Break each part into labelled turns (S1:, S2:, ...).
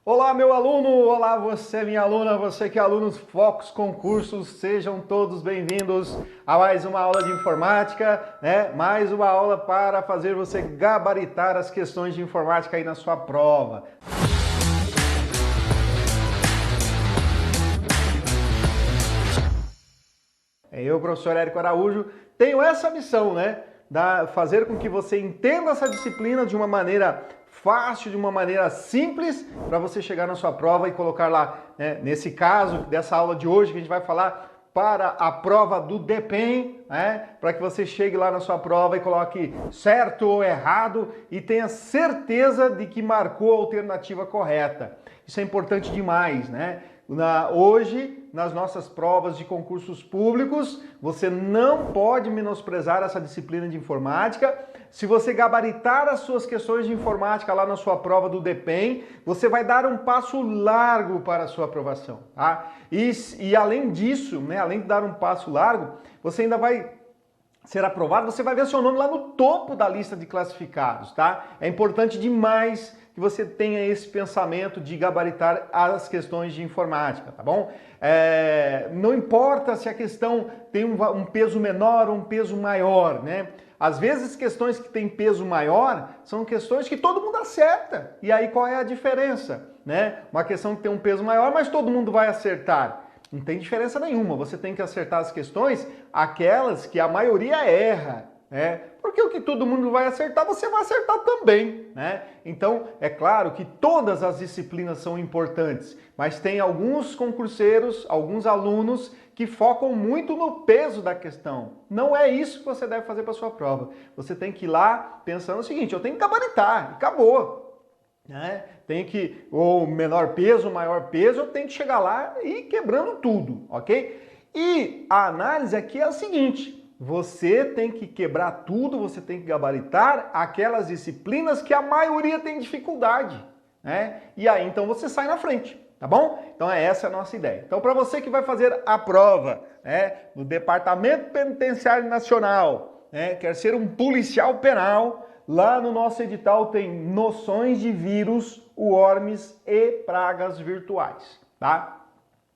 S1: Olá, meu aluno! Olá, você, minha aluna, você que é aluno dos Focus Concursos, sejam todos bem-vindos a mais uma aula de informática, né? Mais uma aula para fazer você gabaritar as questões de informática aí na sua prova. Eu, professor Érico Araújo, tenho essa missão, né? Fazer com que você entenda essa disciplina de uma maneira fácil, de uma maneira simples, para você chegar na sua prova e colocar lá, né? Nesse caso, dessa aula de hoje, que a gente vai falar para a prova do DPEM, né? Para que você chegue lá na sua prova e coloque certo ou errado e tenha certeza de que marcou a alternativa correta. Isso é importante demais, né? Hoje, nas nossas provas de concursos públicos, você não pode menosprezar essa disciplina de informática. Se você gabaritar as suas questões de informática lá na sua prova do DPEM, você vai dar um passo largo para a sua aprovação, tá? E além disso, né, além de dar um passo largo, você ainda vai ser aprovado, você vai ver seu nome lá no topo da lista de classificados, tá? É importante demais que você tenha esse pensamento de gabaritar as questões de informática, tá bom? Não importa se a questão tem um peso menor ou um peso maior, né? Às vezes questões que têm peso maior são questões que todo mundo acerta. E aí qual é a diferença, né? Uma questão que tem um peso maior, mas todo mundo vai acertar. Não tem diferença nenhuma, você tem que acertar as questões, aquelas que a maioria erra, né? Porque o que todo mundo vai acertar, você vai acertar também, né? Então, é claro que todas as disciplinas são importantes, mas tem alguns concurseiros, alguns alunos que focam muito no peso da questão. Não é isso que você deve fazer para a sua prova. Você tem que ir lá pensando o seguinte, eu tenho que gabaritar, e acabou, né? Tem que, ou menor peso, maior peso, eu tenho que chegar lá e ir quebrando tudo, ok? E a análise aqui é o seguinte, você tem que quebrar tudo, você tem que gabaritar aquelas disciplinas que a maioria tem dificuldade, né? E aí então você sai na frente, tá bom? Então essa é a nossa ideia. Então para você que vai fazer a prova, né, no Departamento Penitenciário Nacional, né, quer ser um policial penal, lá no nosso edital tem noções de vírus, worms e pragas virtuais, tá?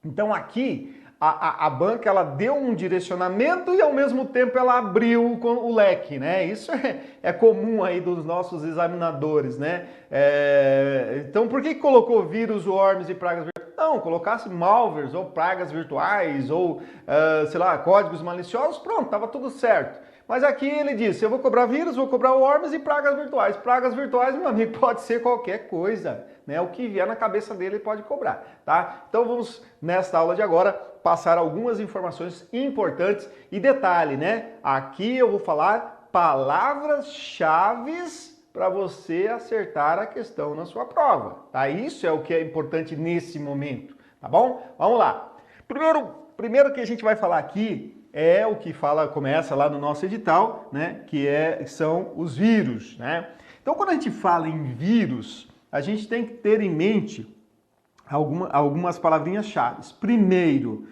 S1: Então aqui a banca ela deu um direcionamento e ao mesmo tempo ela abriu o leque, né? Isso é comum aí dos nossos examinadores, né? Então por que colocou vírus, worms e pragas virtuais? Não, colocasse malwares ou pragas virtuais ou, sei lá, códigos maliciosos, pronto, estava tudo certo. Mas aqui ele disse, eu vou cobrar vírus, vou cobrar worms e pragas virtuais. Pragas virtuais, meu amigo, pode ser qualquer coisa, né? O que vier na cabeça dele ele pode cobrar, tá? Então vamos, nesta aula de agora, passar algumas informações importantes e detalhe, né? Aqui eu vou falar palavras-chave para você acertar a questão na sua prova, tá? Isso é o que é importante nesse momento, tá bom? Vamos lá. Primeiro que a gente vai falar aqui é o que começa lá no nosso edital, né? São os vírus, né? Então, quando a gente fala em vírus, a gente tem que ter em mente algumas palavrinhas-chave. Primeiro,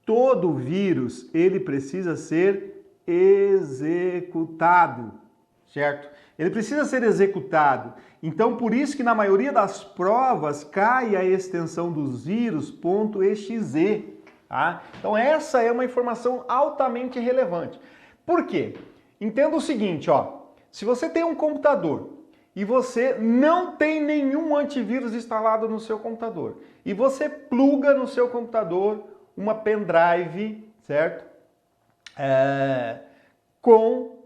S1: todo vírus ele precisa ser executado, certo? Ele precisa ser executado. Então, por isso que na maioria das provas cai a extensão dos vírus .exe. Tá? Então essa é uma informação altamente relevante. Por quê? Entenda o seguinte, ó, se você tem um computador e você não tem nenhum antivírus instalado no seu computador e você pluga no seu computador uma pendrive, certo? Com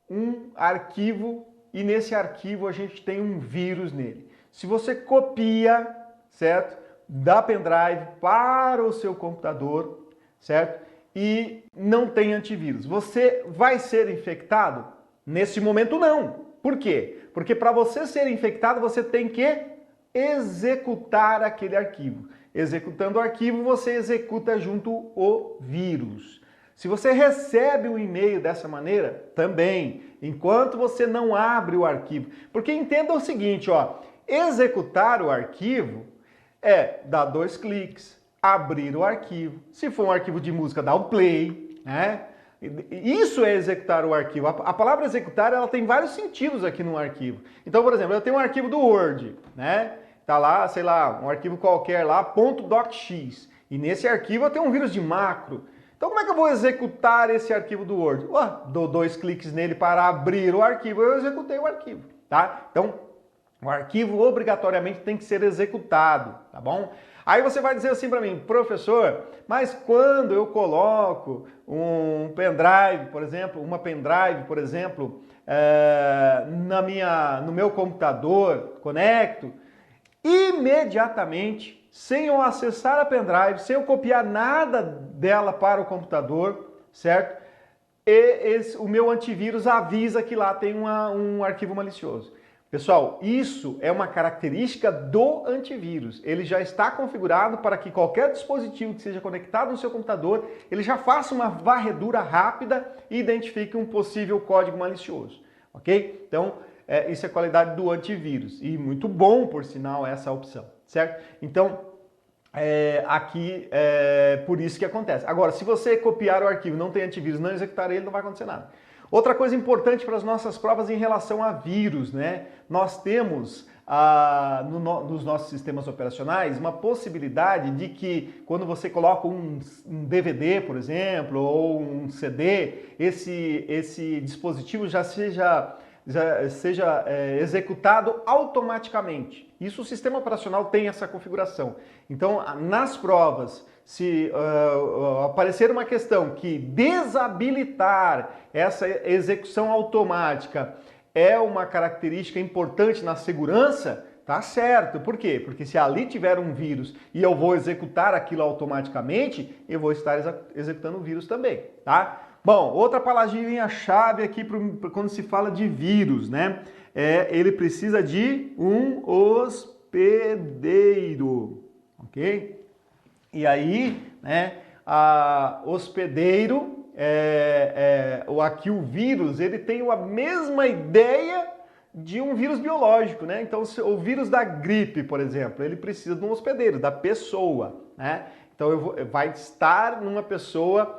S1: um arquivo e nesse arquivo a gente tem um vírus nele. Se você copia, certo? Da pendrive para o seu computador, certo? E não tem antivírus. Você vai ser infectado? Nesse momento não. Por quê? Porque para você ser infectado, você tem que executar aquele arquivo. Executando o arquivo, você executa junto o vírus. Se você recebe o e-mail dessa maneira, também, enquanto você não abre o arquivo. Porque entenda o seguinte, ó, executar o arquivo dar 2 cliques, abrir o arquivo. Se for um arquivo de música, dá o play, né? Isso é executar o arquivo. A palavra executar, ela tem vários sentidos aqui no arquivo. Então, por exemplo, eu tenho um arquivo do Word, né? Tá lá, sei lá, um arquivo qualquer lá, .docx. E nesse arquivo eu tenho um vírus de macro. Então como é que eu vou executar esse arquivo do Word? Dou 2 cliques nele para abrir o arquivo, eu executei o arquivo, tá? Então, o arquivo obrigatoriamente tem que ser executado, tá bom? Aí você vai dizer assim para mim, professor, mas quando eu coloco um pendrive, por exemplo, uma pendrive, por exemplo, no meu computador, conecto, imediatamente, sem eu acessar a pendrive, sem eu copiar nada dela para o computador, certo? O meu antivírus avisa que lá tem um arquivo malicioso. Pessoal, isso é uma característica do antivírus. Ele já está configurado para que qualquer dispositivo que seja conectado no seu computador, ele já faça uma varredura rápida e identifique um possível código malicioso, ok? Então, isso é qualidade do antivírus e muito bom, por sinal, essa opção, certo? Então, aqui é por isso que acontece. Agora, se você copiar o arquivo, não tem antivírus, não executar ele, não vai acontecer nada. Outra coisa importante para as nossas provas em relação a vírus, né? Nós temos nos nossos sistemas operacionais uma possibilidade de que quando você coloca um DVD, por exemplo, ou um CD, esse dispositivo já seja executado automaticamente. Isso o sistema operacional tem essa configuração. Então, nas provas, se aparecer uma questão que desabilitar essa execução automática é uma característica importante na segurança, tá certo. Por quê? Porque se ali tiver um vírus e eu vou executar aquilo automaticamente, eu vou estar executando o vírus também, tá? Bom, outra palavrinha-chave aqui quando se fala de vírus, né? Ele precisa de um hospedeiro, ok? E aí, né, hospedeiro, aqui o vírus, ele tem a mesma ideia de um vírus biológico, né? Então, o vírus da gripe, por exemplo, ele precisa de um hospedeiro, da pessoa, né? Então, vai estar numa pessoa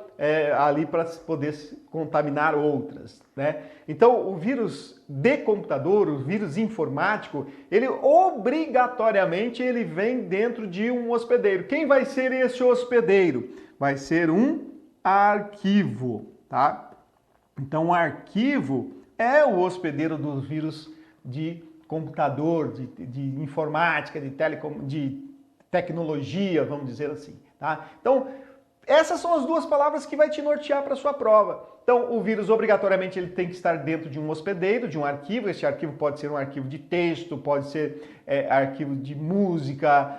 S1: ali para poder contaminar outras, né? Então, o vírus de computador, o vírus informático, ele obrigatoriamente ele vem dentro de um hospedeiro. Quem vai ser esse hospedeiro? Vai ser um arquivo, tá? Então, o arquivo é o hospedeiro dos vírus de computador, de informática, de tecnologia, vamos dizer assim, tá? Então, essas são as duas palavras que vai te nortear para a sua prova. Então, o vírus obrigatoriamente ele tem que estar dentro de um hospedeiro, de um arquivo. Esse arquivo pode ser um arquivo de texto, pode ser arquivo de música,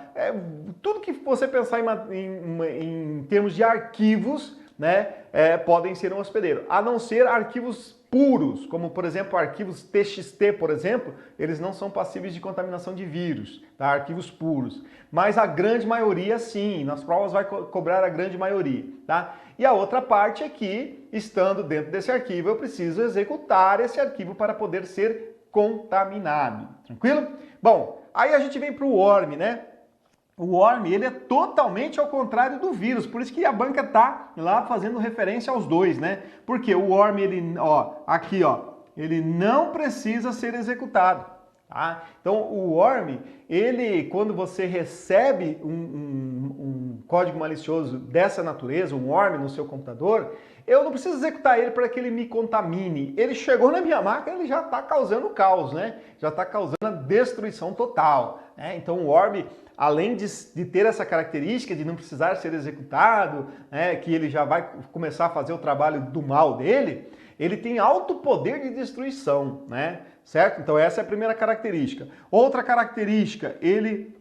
S1: tudo que você pensar em termos de arquivos, né, podem ser um hospedeiro, a não ser arquivos puros, como por exemplo arquivos TXT, por exemplo, eles não são passíveis de contaminação de vírus, tá? Arquivos puros. Mas a grande maioria sim, nas provas vai cobrar a grande maioria, tá? E a outra parte é que, estando dentro desse arquivo, eu preciso executar esse arquivo para poder ser contaminado, tranquilo? Bom, aí a gente vem para o worm, né? O worm, ele é totalmente ao contrário do vírus, por isso que a banca tá lá fazendo referência aos dois, né? Porque o worm, ele, aqui, ele não precisa ser executado, tá? Então, o worm, ele, quando você recebe um código malicioso dessa natureza, um worm no seu computador, eu não preciso executar ele para que ele me contamine. Ele chegou na minha máquina, ele já está causando caos, né? Já está causando a destruição total, né? Então, o worm, além de ter essa característica de não precisar ser executado, né, que ele já vai começar a fazer o trabalho do mal dele, ele tem alto poder de destruição, né? Certo? Então essa é a primeira característica. Outra característica, ele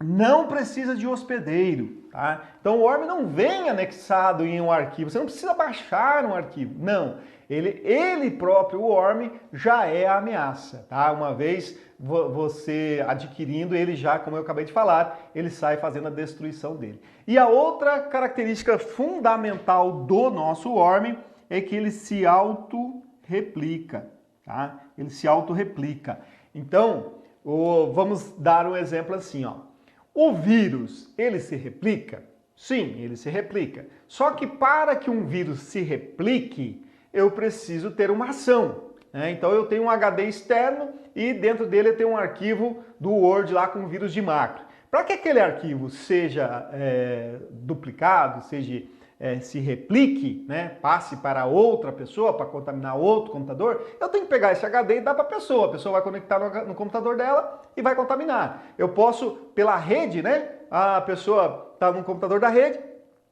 S1: não precisa de hospedeiro, tá? Então o worm não vem anexado em um arquivo, você não precisa baixar um arquivo, não. Ele próprio, o worm, já é a ameaça, tá? Uma vez você adquirindo ele já, como eu acabei de falar, ele sai fazendo a destruição dele. E a outra característica fundamental do nosso worm é que ele se auto-replica, tá? Ele se auto-replica. Então, vamos dar um exemplo assim, ó. O vírus, ele se replica? Sim, ele se replica. Só que para que um vírus se replique, eu preciso ter uma ação, né? Então eu tenho um HD externo e dentro dele tem um arquivo do Word lá com vírus de macro. Para que aquele arquivo seja duplicado, se replique, né, passe para outra pessoa, para contaminar outro computador, eu tenho que pegar esse HD e dar para a pessoa vai conectar no computador dela e vai contaminar. Eu posso, pela rede, né, a pessoa está no computador da rede,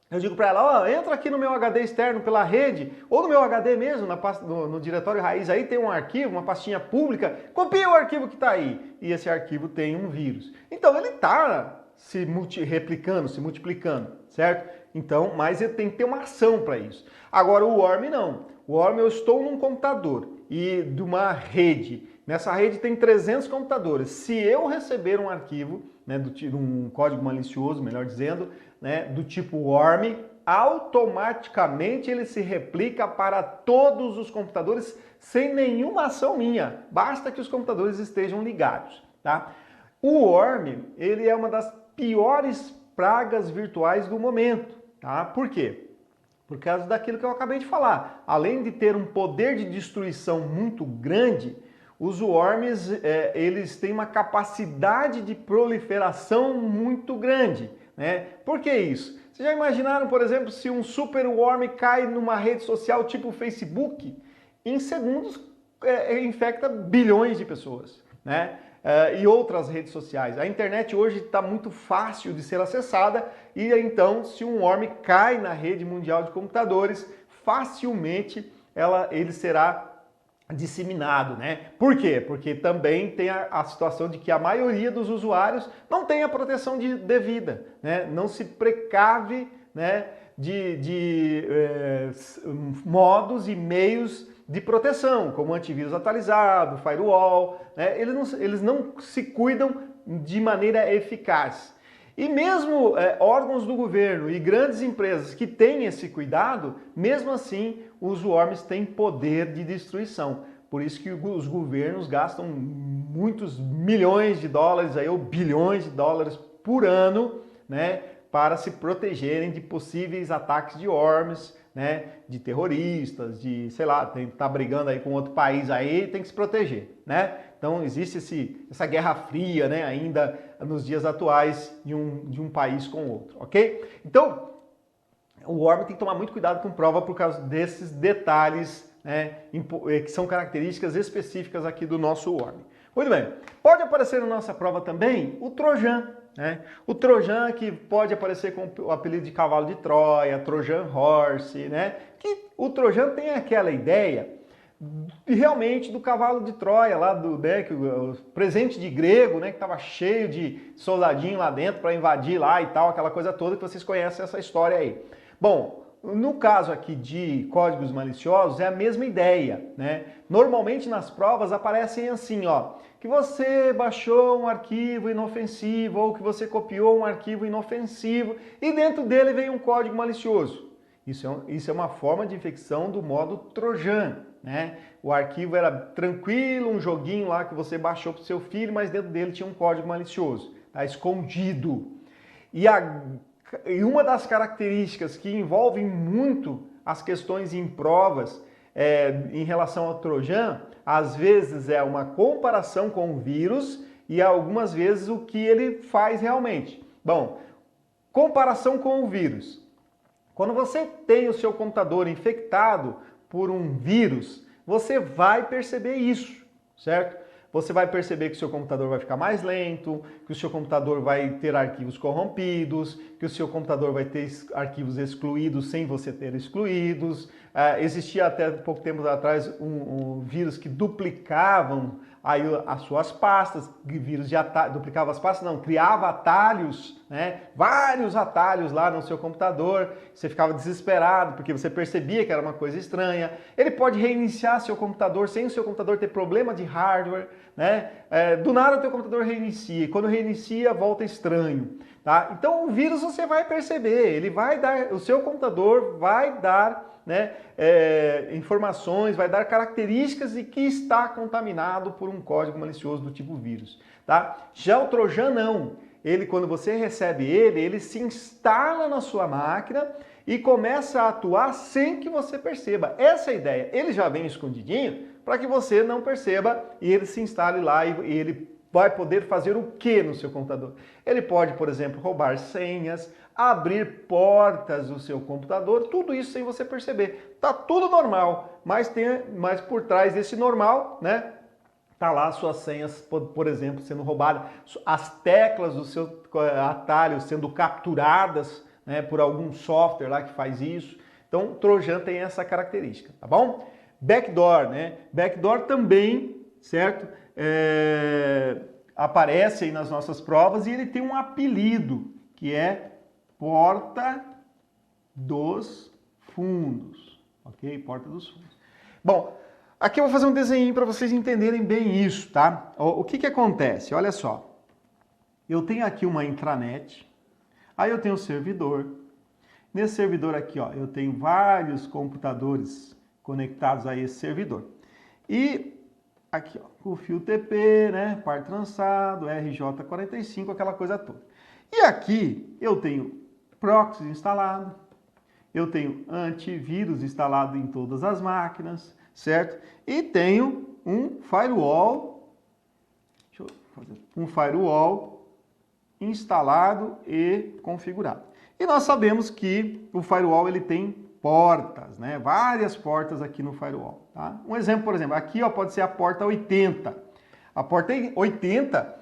S1: eu digo para ela, ó, entra aqui no meu HD externo pela rede, ou no meu HD mesmo, no diretório raiz, aí tem um arquivo, uma pastinha pública, copia o arquivo que está aí, e esse arquivo tem um vírus. Então ele está se replicando, se multiplicando, certo? Então, mas ele tem que ter uma ação para isso. Agora o worm não. O worm, eu estou num computador e de uma rede. Nessa rede tem 300 computadores. Se eu receber um arquivo, né, um código malicioso, melhor dizendo, né, do tipo worm, automaticamente ele se replica para todos os computadores sem nenhuma ação minha. Basta que os computadores estejam ligados, tá? O worm, ele é uma das piores pragas virtuais do momento, tá? Por quê? Por causa daquilo que eu acabei de falar. Além de ter um poder de destruição muito grande, os worms, eles têm uma capacidade de proliferação muito grande, né? Por que isso? Vocês já imaginaram, por exemplo, se um super worm cai numa rede social tipo o Facebook, em segundos infecta bilhões de pessoas, né? E outras redes sociais. A internet hoje está muito fácil de ser acessada e então, se um worm cai na rede mundial de computadores, facilmente ele será disseminado, né? Por quê? Porque também tem a situação de que a maioria dos usuários não tem a proteção devida, né? Não se precave, né, de modos e meios de proteção, como antivírus atualizado, firewall, né? Eles não se cuidam de maneira eficaz. E mesmo órgãos do governo e grandes empresas que têm esse cuidado, mesmo assim os worms têm poder de destruição. Por isso que os governos gastam muitos milhões de dólares, ou bilhões de dólares por ano, né, para se protegerem de possíveis ataques de worms, né, de terroristas, de, sei lá, tá brigando aí com outro país aí, tem que se proteger, né? Então existe essa guerra fria, né, ainda nos dias atuais de um país com o outro, ok? Então, o worm tem que tomar muito cuidado com prova por causa desses detalhes, né, que são características específicas aqui do nosso worm. Muito bem, pode aparecer na nossa prova também o Trojan, né? O Trojan, que pode aparecer com o apelido de cavalo de Troia, Trojan Horse, né? Que o Trojan tem aquela ideia realmente do cavalo de Troia, lá né, o presente de grego, né, que estava cheio de soldadinho lá dentro para invadir lá e tal, aquela coisa toda que vocês conhecem essa história aí. Bom, no caso aqui de códigos maliciosos é a mesma ideia, né? Normalmente nas provas aparecem assim, ó, que você baixou um arquivo inofensivo ou que você copiou um arquivo inofensivo e dentro dele vem um código malicioso. Isso é uma forma de infecção do modo Trojan, né? O arquivo era tranquilo, um joguinho lá que você baixou para o seu filho, mas dentro dele tinha um código malicioso, tá escondido. E uma das características que envolvem muito as questões em provas em relação ao Trojan, às vezes é uma comparação com o vírus e algumas vezes o que ele faz realmente. Bom, comparação com o vírus. Quando você tem o seu computador infectado por um vírus, você vai perceber isso, certo? Você vai perceber que o seu computador vai ficar mais lento, que o seu computador vai ter arquivos corrompidos, que o seu computador vai ter arquivos excluídos sem você ter excluídos. Existia até pouco tempo atrás um vírus que duplicavam aí as suas pastas, vírus de duplicava as pastas, não, criava atalhos, né? Vários atalhos lá no seu computador, você ficava desesperado porque você percebia que era uma coisa estranha. Ele pode reiniciar seu computador sem o seu computador ter problema de hardware, né? Do nada o teu computador reinicia, e quando reinicia volta estranho, tá? Então o vírus você vai perceber, ele vai dar, o seu computador vai dar, né, informações, vai dar características de que está contaminado por um código malicioso do tipo vírus, tá? Já o Trojan não, quando você recebe ele se instala na sua máquina e começa a atuar sem que você perceba. Essa é a ideia. Ele já vem escondidinho, para que você não perceba e ele se instale lá e ele vai poder fazer o que no seu computador? Ele pode, por exemplo, roubar senhas, abrir portas do seu computador, tudo isso sem você perceber. Tá tudo normal, mas por trás desse normal, né? Tá lá as suas senhas, por exemplo, sendo roubadas, as teclas do seu atalho sendo capturadas, né, por algum software lá que faz isso. Então, o Trojan tem essa característica, tá bom? Backdoor, né? Backdoor também, certo? Aparece aí nas nossas provas e ele tem um apelido, que é porta dos fundos, ok? Porta dos fundos. Bom, aqui eu vou fazer um desenho para vocês entenderem bem isso, tá? O que que acontece? Olha só, eu tenho aqui uma intranet, aí eu tenho um servidor. Nesse servidor aqui, ó, eu tenho vários computadores conectados a esse servidor. E aqui, ó, o fio TP, né, par trançado, RJ45, aquela coisa toda. E aqui eu tenho proxy instalado, eu tenho antivírus instalado em todas as máquinas, certo? E tenho um firewall, instalado e configurado. E nós sabemos que o firewall ele tem portas, né? Várias portas aqui no firewall, tá? Um exemplo, por exemplo, aqui ó, pode ser a porta 80. A porta 80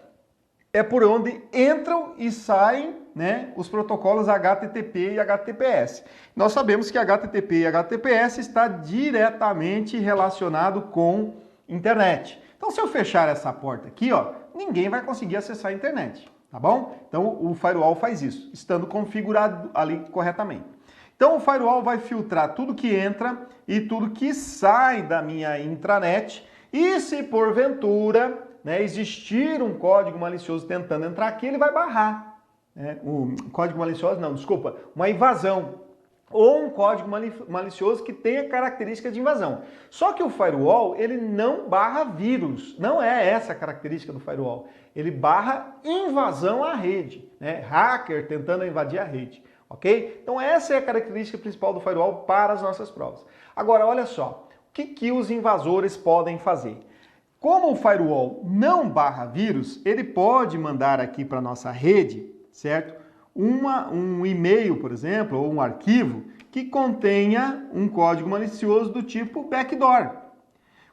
S1: é por onde entram e saem, né, os protocolos HTTP e HTTPS. Nós sabemos que HTTP e HTTPS está diretamente relacionado com internet. Então, se eu fechar essa porta aqui, ó, ninguém vai conseguir acessar a internet, tá bom? Então, o firewall faz isso, estando configurado ali corretamente. Então, o firewall vai filtrar tudo que entra e tudo que sai da minha intranet. E se porventura, né, existir um código malicioso tentando entrar aqui, ele vai barrar. Né? Um código malicioso, não, desculpa, uma invasão. Ou um código malicioso que tenha característica de invasão. Só que o firewall, ele não barra vírus. Não é essa a característica do firewall. Ele barra invasão à rede. Né? Hacker tentando invadir a rede. Ok? Então essa é a característica principal do firewall para as nossas provas. Agora, olha só. O que os invasores podem fazer? Como o firewall não barra vírus, ele pode mandar aqui para a nossa rede, certo? Um e-mail, por exemplo, ou um arquivo que contenha um código malicioso do tipo backdoor.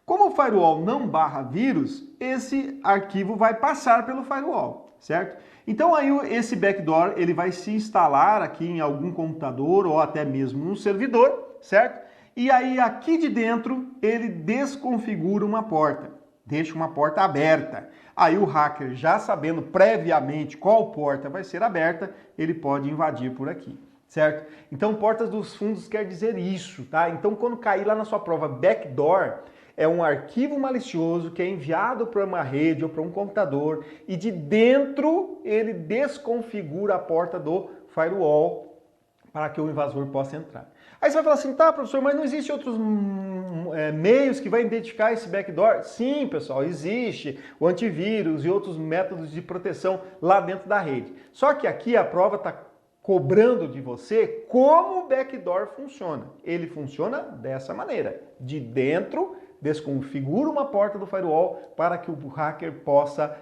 S1: Como o firewall não barra vírus, esse arquivo vai passar pelo firewall, certo? Então aí esse backdoor ele vai se instalar aqui em algum computador ou até mesmo no servidor, certo? E aí aqui de dentro ele desconfigura uma porta, deixa uma porta aberta. Aí o hacker, já sabendo previamente qual porta vai ser aberta, ele pode invadir por aqui, certo? Então portas dos fundos quer dizer isso, tá? Então quando cair lá na sua prova backdoor, é um arquivo malicioso que é enviado para uma rede ou para um computador e de dentro ele desconfigura a porta do firewall para que o invasor possa entrar. Aí você vai falar assim, tá, professor, mas não existe outros meios que vai identificar esse backdoor? Sim, pessoal, existe o antivírus e outros métodos de proteção lá dentro da rede. Só que aqui a prova está cobrando de você como o backdoor funciona. Ele funciona dessa maneira. De dentro, desconfigura uma porta do firewall para que o hacker possa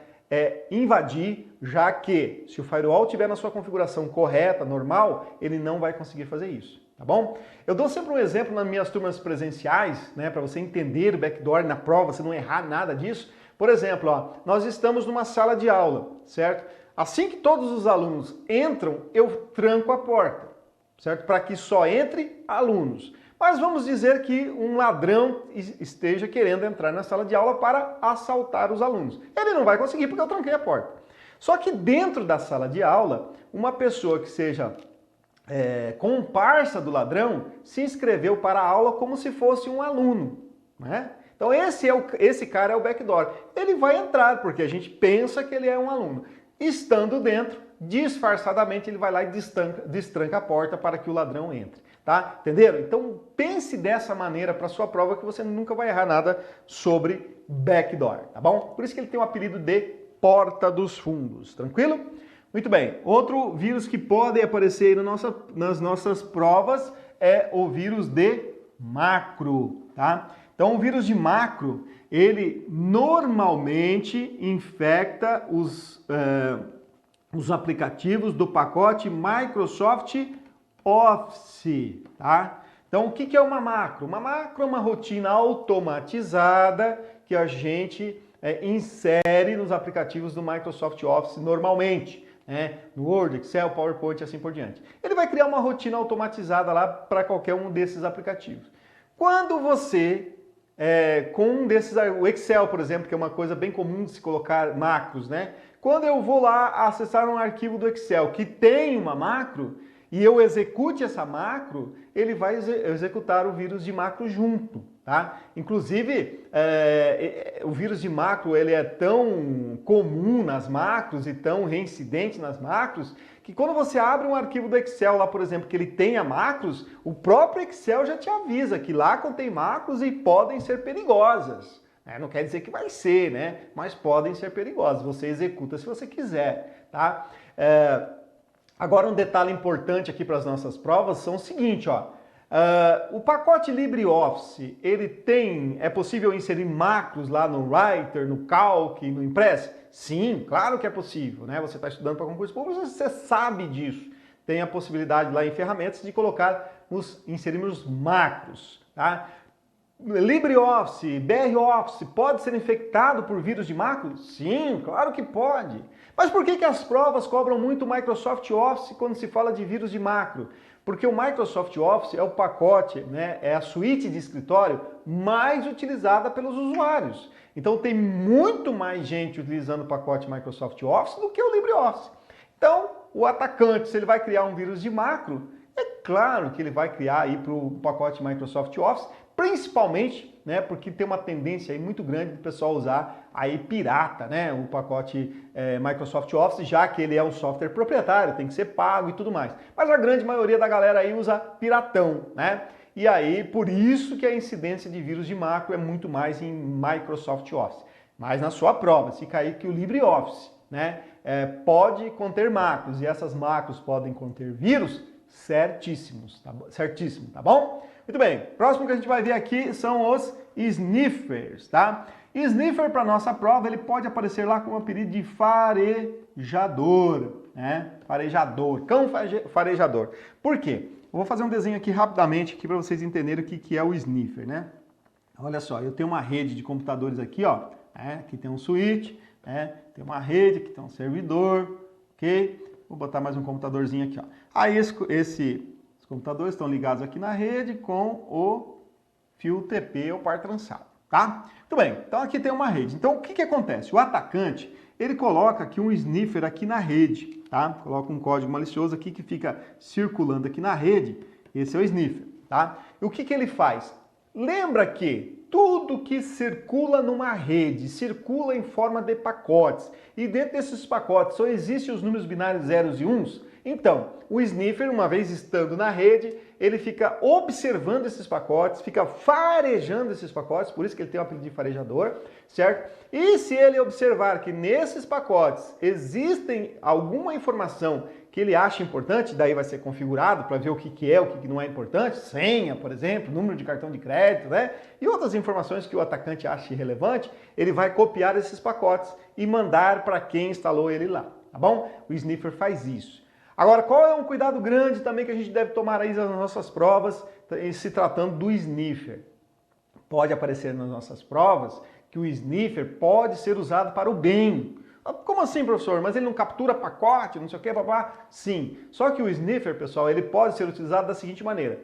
S1: invadir, já que se o firewall estiver na sua configuração correta, normal, ele não vai conseguir fazer isso. Tá bom? Eu dou sempre um exemplo nas minhas turmas presenciais, né, para você entender o backdoor na prova, você não errar nada disso. Por exemplo, ó, nós estamos numa sala de aula, certo? Assim que todos os alunos entram, eu tranco a porta, certo? Para que só entre alunos. Mas vamos dizer que um ladrão esteja querendo entrar na sala de aula para assaltar os alunos. Ele não vai conseguir porque eu tranquei a porta. Só que dentro da sala de aula, uma pessoa que seja comparsa do ladrão se inscreveu para a aula como se fosse um aluno, né? Então esse cara é o backdoor. Ele vai entrar porque a gente pensa que ele é um aluno. Estando dentro, disfarçadamente ele vai lá e destranca a porta para que o ladrão entre, tá? Entenderam? Então pense dessa maneira para sua prova que você nunca vai errar nada sobre backdoor, tá bom? Por isso que ele tem o apelido de porta dos fundos, tranquilo? Muito bem, outro vírus que pode aparecer nas nossas provas é o vírus de macro, tá? Então, o vírus de macro, ele normalmente infecta os aplicativos do pacote Microsoft Office, tá? Então, o que é uma macro? Uma macro é uma rotina automatizada que a gente insere nos aplicativos do Microsoft Office normalmente, né? No Word, Excel, PowerPoint e assim por diante. Ele vai criar uma rotina automatizada lá para qualquer um desses aplicativos. Quando você, com um desses, o Excel, por exemplo, que é uma coisa bem comum de se colocar macros, né? Quando eu vou lá acessar um arquivo do Excel que tem uma macro, e eu execute essa macro, ele vai executar o vírus de macro junto, tá? Inclusive, o vírus de macro ele é tão comum nas macros e tão reincidente nas macros, que quando você abre um arquivo do Excel lá, por exemplo, que ele tenha macros, o próprio Excel já te avisa que lá contém macros e podem ser perigosas. Não quer dizer que vai ser, né? Mas podem ser perigosas. Você executa se você quiser, tá? Agora um detalhe importante aqui para as nossas provas são o seguinte, ó. O pacote LibreOffice, é possível inserir macros lá no Writer, no Calc, no Impress? Sim, claro que é possível, né? Você está estudando para concurso público, você sabe disso. Tem a possibilidade lá em ferramentas de inserirmos macros, tá? LibreOffice, BROffice, pode ser infectado por vírus de macro? Sim, claro que pode. Mas por que as provas cobram muito o Microsoft Office quando se fala de vírus de macro? Porque o Microsoft Office é o pacote, né, é a suíte de escritório mais utilizada pelos usuários. Então tem muito mais gente utilizando o pacote Microsoft Office do que o LibreOffice. Então, o atacante, se ele vai criar um vírus de macro, é claro que ele vai criar aí para o pacote Microsoft Office, principalmente, né, porque tem uma tendência aí muito grande do pessoal usar aí pirata, né, o pacote Microsoft Office, já que ele é um software proprietário, tem que ser pago e tudo mais. Mas a grande maioria da galera aí usa piratão, né? E aí, por isso que a incidência de vírus de macro é muito mais em Microsoft Office. Mas na sua prova, se cair que o LibreOffice, né, pode conter macros e essas macros podem conter vírus, certíssimos, tá bom? Certíssimo, tá bom? Muito bem, próximo que a gente vai ver aqui são os sniffers, tá? Sniffer para nossa prova, ele pode aparecer lá com o apelido de farejador, né? Farejador, cão farejador. Por quê? Eu vou fazer um desenho aqui rapidamente aqui para vocês entenderem o que é o sniffer, né? Olha só, eu tenho uma rede de computadores aqui, ó, aqui tem um switch, tem uma rede, aqui tem um servidor, ok? Vou botar mais um computadorzinho aqui, ó. Aí esses computadores estão ligados aqui na rede com o fio TP ou par trançado, tá? Muito bem, então aqui tem uma rede. Então o que acontece? O atacante, ele coloca aqui um sniffer aqui na rede, tá? Coloca um código malicioso aqui que fica circulando aqui na rede. Esse é o sniffer, tá? E o que ele faz? Lembra que tudo que circula numa rede circula em forma de pacotes. E dentro desses pacotes só existem os números binários zeros e uns. Então, o sniffer, uma vez estando na rede, ele fica observando esses pacotes, fica farejando esses pacotes, por isso que ele tem o apelido de farejador, certo? E se ele observar que nesses pacotes existem alguma informação que ele acha importante, daí vai ser configurado para ver o que é, o que não é importante, senha, por exemplo, número de cartão de crédito, né? E outras informações que o atacante acha irrelevante, ele vai copiar esses pacotes e mandar para quem instalou ele lá, tá bom? O sniffer faz isso. Agora, qual é um cuidado grande também que a gente deve tomar aí nas nossas provas, se tratando do sniffer? Pode aparecer nas nossas provas que o sniffer pode ser usado para o bem. Como assim, professor? Mas ele não captura pacote, não sei o que, papá? Sim. Só que o sniffer, pessoal, ele pode ser utilizado da seguinte maneira.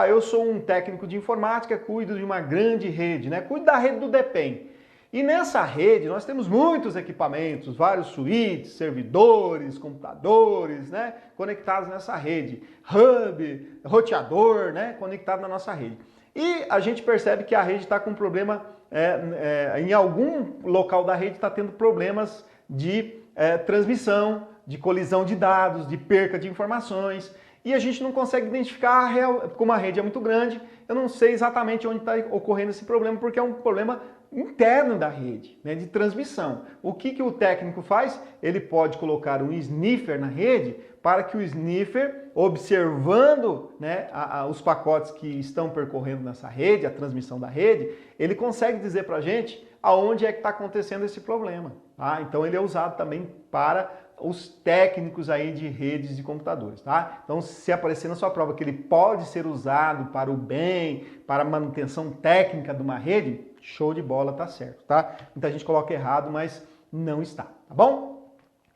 S1: Eu sou um técnico de informática, cuido de uma grande rede, né? Cuido da rede do DEPEN. E nessa rede nós temos muitos equipamentos, vários switches, servidores, computadores, né, conectados nessa rede, hub, roteador, né, conectado na nossa rede. E a gente percebe que a rede está com problema, em algum local da rede está tendo problemas de transmissão, de colisão de dados, de perca de informações. E a gente não consegue identificar, como a rede é muito grande, eu não sei exatamente onde está ocorrendo esse problema, porque é um problema interno da rede, né, de transmissão. O que o técnico faz? Ele pode colocar um sniffer na rede para que o sniffer, observando, né, os pacotes que estão percorrendo nessa rede, a transmissão da rede, ele consegue dizer para a gente aonde é que está acontecendo esse problema. Tá? Então ele é usado também para os técnicos aí de redes de computadores, tá? Então, se aparecer na sua prova que ele pode ser usado para o bem, para a manutenção técnica de uma rede, show de bola, tá certo, tá? Muita gente coloca errado, mas não está, tá bom?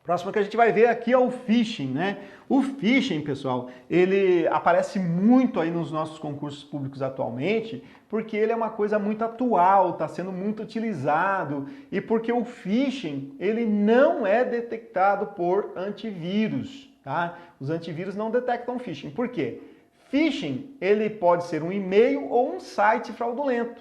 S1: Próximo que a gente vai ver aqui é o phishing, né? O phishing, pessoal, ele aparece muito aí nos nossos concursos públicos atualmente, porque ele é uma coisa muito atual, está sendo muito utilizado, e porque o phishing, ele não é detectado por antivírus, tá? Os antivírus não detectam phishing. Por quê? Phishing, ele pode ser um e-mail ou um site fraudulento,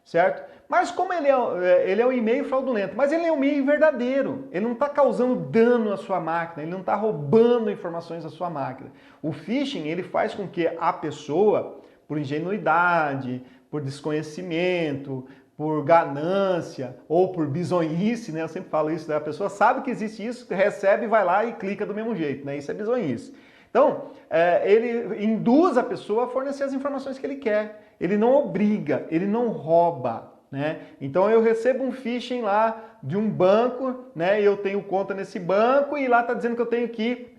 S1: certo? Mas como ele é um e-mail fraudulento, mas ele é um e-mail verdadeiro, ele não está causando dano à sua máquina, ele não está roubando informações da sua máquina. O phishing, ele faz com que a pessoa, por ingenuidade, por desconhecimento, por ganância ou por bizonhice, né? Eu sempre falo isso, né? A pessoa sabe que existe isso, recebe, vai lá e clica do mesmo jeito, né? Isso é bizonhice. Então, ele induz a pessoa a fornecer as informações que ele quer. Ele não obriga, ele não rouba, né? Então eu recebo um phishing lá de um banco, né? E eu tenho conta nesse banco e lá está dizendo que eu tenho que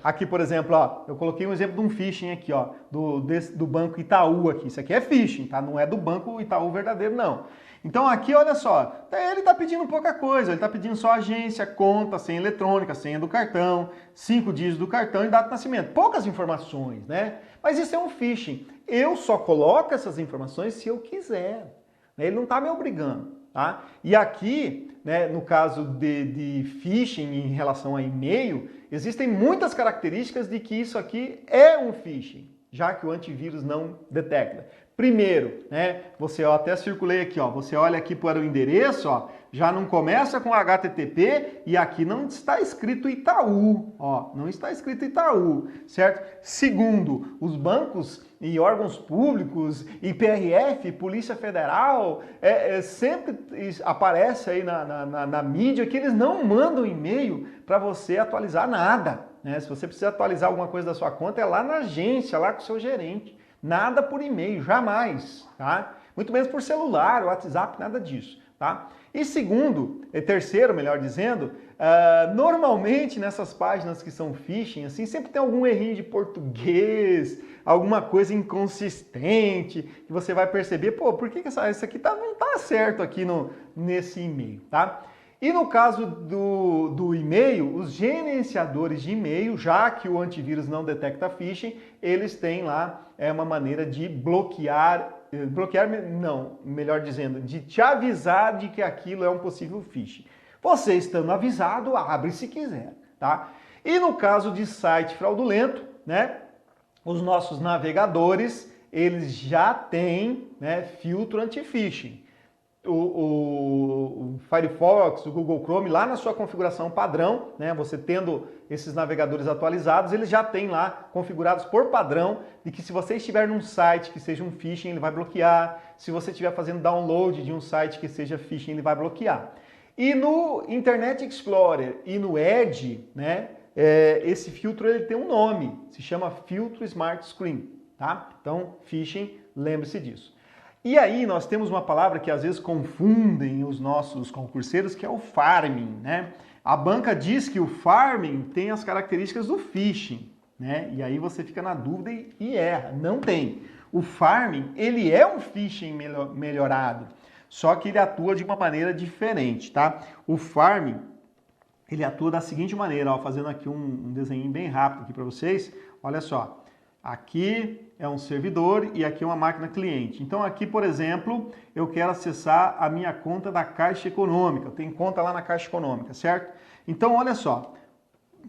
S1: aqui, por exemplo, ó, eu coloquei um exemplo de um phishing aqui, ó, do banco Itaú aqui. Isso aqui é phishing, tá? Não é do banco Itaú verdadeiro, não. Então aqui, olha só, ele está pedindo pouca coisa, ele está pedindo só agência, conta, senha eletrônica, senha do cartão, 5 dígitos do cartão e data de nascimento. Poucas informações, né? Mas isso é um phishing. Eu só coloco essas informações se eu quiser. Ele não está me obrigando, tá? E aqui, né, no caso de phishing em relação a e-mail, existem muitas características de que isso aqui é um phishing, já que o antivírus não detecta. Primeiro, né, eu até circulei aqui, ó, você olha aqui para o endereço, ó, já não começa com HTTP e aqui não está escrito Itaú, ó, não está escrito Itaú, certo? Segundo, os bancos e órgãos públicos, IPRF, Polícia Federal, sempre aparece aí na mídia que eles não mandam e-mail para você atualizar nada, né? Se você precisa atualizar alguma coisa da sua conta, é lá na agência, lá com o seu gerente. Nada por e-mail, jamais, tá? Muito menos por celular, WhatsApp, nada disso, tá? E segundo, terceiro, melhor dizendo, normalmente nessas páginas que são phishing, assim, sempre tem algum errinho de português, alguma coisa inconsistente, que você vai perceber, pô, por que isso aqui não tá certo aqui nesse e-mail, tá? E no caso do e-mail, os gerenciadores de e-mail, já que o antivírus não detecta phishing, eles têm lá uma maneira de bloquear, não, melhor dizendo, de te avisar de que aquilo é um possível phishing. Você estando avisado, abre se quiser, tá? E no caso de site fraudulento, né, os nossos navegadores, eles já têm, né, filtro anti-phishing. O Firefox, o Google Chrome, lá na sua configuração padrão, né, você tendo esses navegadores atualizados, eles já têm lá configurados por padrão de que se você estiver num site que seja um phishing, ele vai bloquear. Se você estiver fazendo download de um site que seja phishing, ele vai bloquear. E no Internet Explorer e no Edge, né, esse filtro ele tem um nome, se chama filtro Smart Screen, tá? Então, phishing, lembre-se disso. E aí nós temos uma palavra que às vezes confundem os nossos concurseiros, que é o farming, né? A banca diz que o farming tem as características do phishing, né? E aí você fica na dúvida e erra. Não tem. O farming, ele é um phishing melhorado, só que ele atua de uma maneira diferente, tá? O farming, ele atua da seguinte maneira, ó, fazendo aqui um desenho bem rápido aqui para vocês. Olha só. Aqui é um servidor e aqui é uma máquina cliente. Então aqui, por exemplo, eu quero acessar a minha conta da Caixa Econômica. Eu tenho conta lá na Caixa Econômica, certo? Então, olha só,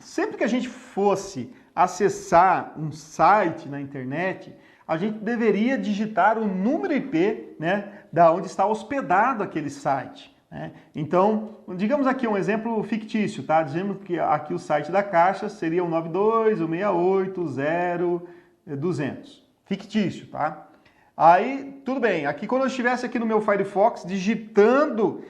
S1: sempre que a gente fosse acessar um site na internet, a gente deveria digitar o número IP, né, da onde está hospedado aquele site. Né? Então, digamos aqui um exemplo fictício, tá? Dizemos que aqui o site da Caixa seria o 92.168.0.200. Fictício, tá? Aí, tudo bem, aqui quando eu estivesse aqui no meu Firefox digitando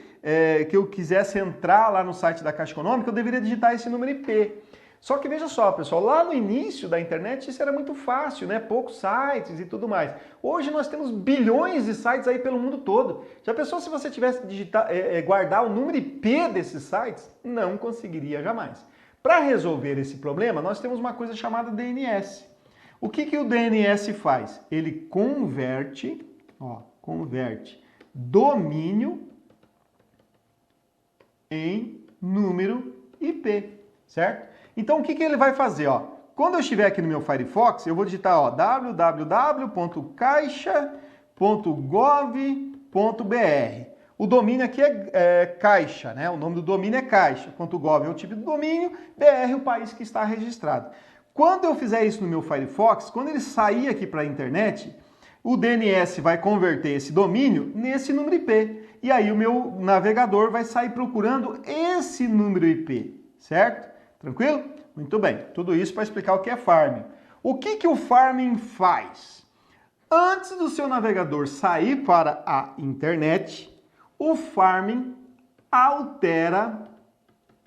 S1: que eu quisesse entrar lá no site da Caixa Econômica, eu deveria digitar esse número IP. Só que veja só, pessoal, lá no início da internet isso era muito fácil, né? Poucos sites e tudo mais. Hoje nós temos bilhões de sites aí pelo mundo todo. Já pensou se você tivesse que guardar o número IP desses sites? Não conseguiria jamais. Para resolver esse problema, nós temos uma coisa chamada DNS. O que o DNS faz? Ele converte domínio em número IP, certo? Então o que ele vai fazer? Quando eu estiver aqui no meu Firefox, eu vou digitar www.caixa.gov.br. O domínio aqui é Caixa, né? O nome do domínio é Caixa. .gov é o tipo de domínio, BR é o país que está registrado. Quando eu fizer isso no meu Firefox, quando ele sair aqui para a internet, o DNS vai converter esse domínio nesse número IP. E aí o meu navegador vai sair procurando esse número IP, certo? Tranquilo? Muito bem. Tudo isso para explicar o que é farming. O que o farming faz? Antes do seu navegador sair para a internet, o farming altera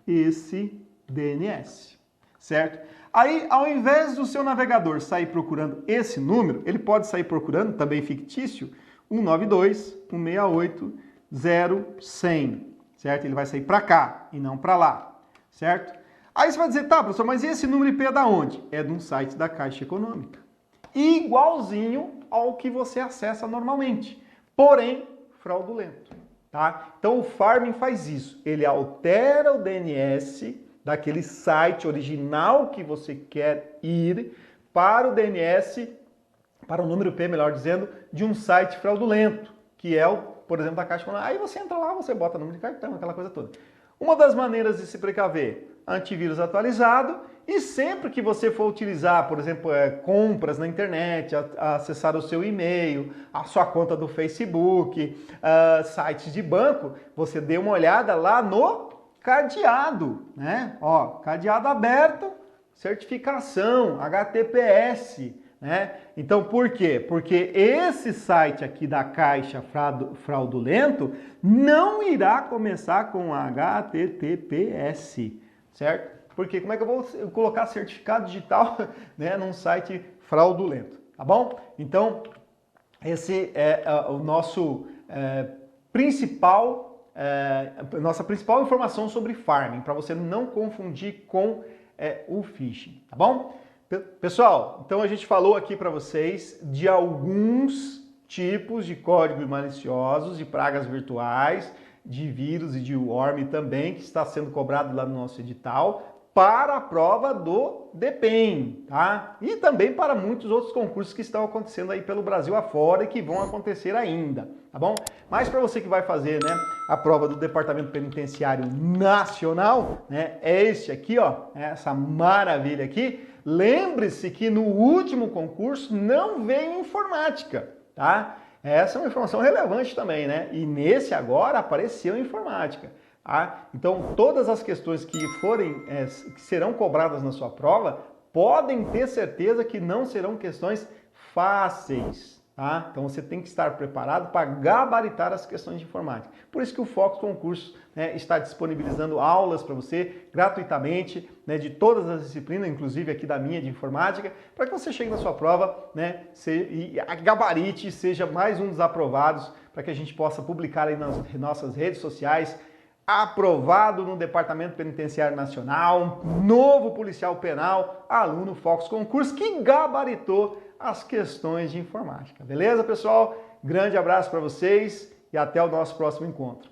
S1: esse DNS, certo? Aí, ao invés do seu navegador sair procurando esse número, ele pode sair procurando, também fictício, 192.168.0.100, certo? Ele vai sair para cá e não para lá, certo? Aí você vai dizer, tá, professor, mas esse número IP é da onde? É de um site da Caixa Econômica. Igualzinho ao que você acessa normalmente, porém fraudulento, tá? Então o farming faz isso, ele altera o DNS daquele site original que você quer ir para o DNS, para o número IP, melhor dizendo, de um site fraudulento, que é por exemplo, da Caixa Econômica. Aí você entra lá, você bota número de cartão, aquela coisa toda. Uma das maneiras de se precaver, antivírus atualizado, e sempre que você for utilizar, por exemplo, compras na internet, acessar o seu e-mail, a sua conta do Facebook, sites de banco, você dê uma olhada lá no cadeado, né? Cadeado aberto, certificação, HTTPS, né? Então, por quê? Porque esse site aqui da Caixa fraudulento não irá começar com HTTPS, certo? Porque como é que eu vou colocar certificado digital, né, num site fraudulento, tá bom? Então, esse é o nosso nossa principal informação sobre farming, para você não confundir com o phishing, tá bom? Pessoal, então a gente falou aqui para vocês de alguns tipos de códigos maliciosos, de pragas virtuais, de vírus e de worm também, que está sendo cobrado lá no nosso edital, para a prova do DPEM, tá? E também para muitos outros concursos que estão acontecendo aí pelo Brasil afora e que vão acontecer ainda, tá bom? Mas para você que vai fazer, né, a prova do Departamento Penitenciário Nacional, né, é este aqui, essa maravilha aqui. Lembre-se que no último concurso não veio informática, tá? Essa é uma informação relevante também, né? E nesse agora apareceu informática. Então, todas as questões que serão cobradas na sua prova, podem ter certeza que não serão questões fáceis, tá? Então, você tem que estar preparado para gabaritar as questões de informática. Por isso que o Fox Concurso, né, está disponibilizando aulas para você gratuitamente, né, de todas as disciplinas, inclusive aqui da minha de informática, para que você chegue na sua prova, né, e gabarite, seja mais um dos aprovados, para que a gente possa publicar aí nas nossas redes sociais. Aprovado no Departamento Penitenciário Nacional, novo policial penal, aluno Fox Concurso, que gabaritou as questões de informática. Beleza, pessoal? Grande abraço para vocês e até o nosso próximo encontro.